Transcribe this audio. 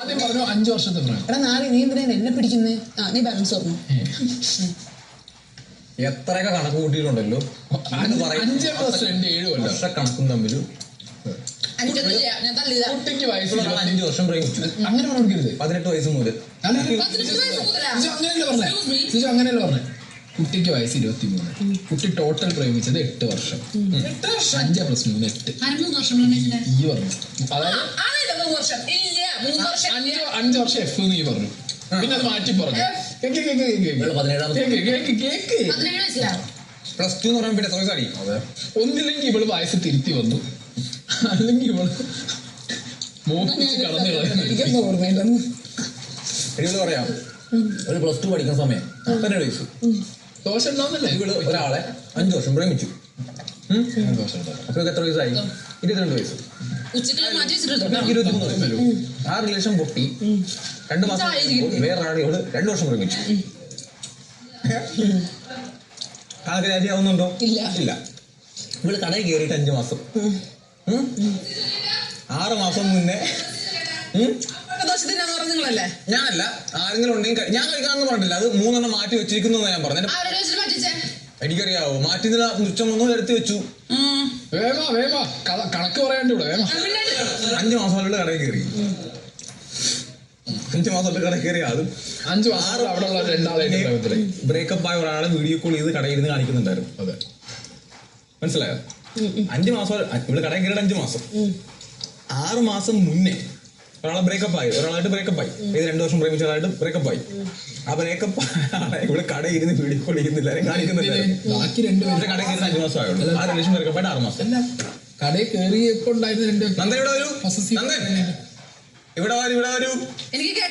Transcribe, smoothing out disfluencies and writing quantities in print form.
ആദ്യം പറഞ്ഞു 5 വർഷത്തെ പ്രായം. എടാ നാളെ നീ എന്തിനാ എന്നെ പിടിക്കുന്നേ? നീ ബാലൻസ് പറഞ്ഞു. എത്രയൊക്കെ കണക്ക് കൂട്ടിയിട്ടുണ്ടല്ലോ 5+2 7 കൊല്ലം. വർഷ കണക്കും തമ്മിൽ കുട്ടിക്ക് വയസ്സ് 5 വർഷം പ്രേമിച്ചു. അങ്ങനെ കൊടുക്കരുത്. 18 വയസ്സ് മുതൽ അങ്ങനെയല്ല പറഞ്ഞേ. കുട്ടിക്ക് വയസ്സ് 23. കുട്ടി ടോട്ടൽ പ്രേമിച്ചത് 8 വർഷം. 5+3 8. ഈ പറഞ്ഞു. അതായത് 5 വർഷം എഫ് നീ പറഞ്ഞു. പിന്നെ അത് മാറ്റി പറഞ്ഞു. പ്ലസ് 2 എന്ന് പറയുമ്പോൾ എത്ര വയസ്സാടി? ഒന്നില്ലെങ്കിൽ ഇവള് വയസ്സ് തിരുത്തി വന്നു, അല്ലെങ്കിൽ ഇവള് മോഹിച്ച് കടന്നു കളയുന്നു. ഇവള് പറയാം ഒരു പ്ലസ് 2 പഠിക്കുന്ന സമയം 12 വയസ്സ് ദോഷം ഉണ്ടാവുന്നല്ലേ? ഇവള് ഒരാളെ 5 വർഷം പ്രേമിച്ചു. അപ്പൊ എത്ര വയസ്സായി? 22 വയസ്സ്. 23 വയസ്സ്. ആ റിലേഷൻ പൊട്ടി 2 മാസം വേറൊരാളെ ഇവള് 2 വർഷം പ്രേമിച്ചു. ആൾക്ക് രാജിയാവുന്നുണ്ടോ? ഇല്ല. ഇവള് കടയിൽ കയറിയിട്ട് 5 മാസം 6 മാസം മുന്നേ ഞാനല്ല, ആരെങ്കിലും ഉണ്ടെങ്കിൽ ഞാൻ കഴിക്കാന്ന് പറഞ്ഞില്ല. അത് 3 മാറ്റി വെച്ചിരിക്കുന്നു ഞാൻ പറഞ്ഞു. എനിക്കറിയാവോ മാറ്റിയതിൽ നൃത്തം ഒന്നും എടുത്ത് വെച്ചു. കണക്ക് പറയാണ്ട് ഇവിടെ 5 മാസമായിട്ട് കടയിൽ കയറി. 5 മാസമായിട്ട് കടയിൽ കയറി. അതും 5 മാസം അവിടെ ഉള്ള 2 ബ്രേക്കപ്പ് ആയ ഒരാളെ വീഡിയോ കോൾ ചെയ്ത് കടയിൽ നിന്ന് കാണിക്കുന്നുണ്ടായിരുന്നു. അതെ, മനസ്സിലായോ? 5 മാസം ഇവിടെ കടയിൽ കയറിയിട്ട് 5 മാസം 6 മാസം മുന്നേ ഒരാളെ ബ്രേക്കപ്പ് ആയി, ഒരാളായിട്ട് ബ്രേക്കപ്പ് ആയി. 2 വർഷം പ്രേമിച്ച ഒരാളായിട്ട് ബ്രേക്കപ്പ് ആയി. ആ ബ്രേക്കപ്പ് ഇവിടെ കടയിൽ ഇരുന്ന് വീഡിയോ കോൾ ചെയ്യുന്നില്ല, കാണിക്കുന്നുണ്ടായിരുന്നു. ബാക്കി 2 കടയിൽ കയറി 5 മാസം ആയുള്ളൂ. ആ റിലേഷൻ ബ്രേക്കപ്പ് ആയിട്ട് 6 മാസം. കടയിൽ കയറിയപ്പോ ഉണ്ടായിരുന്ന 2 നന്ദൻ ഇവിടെ വരൂ. നന്ദൻ ഇവിടെ വരൂ. എനിക്ക്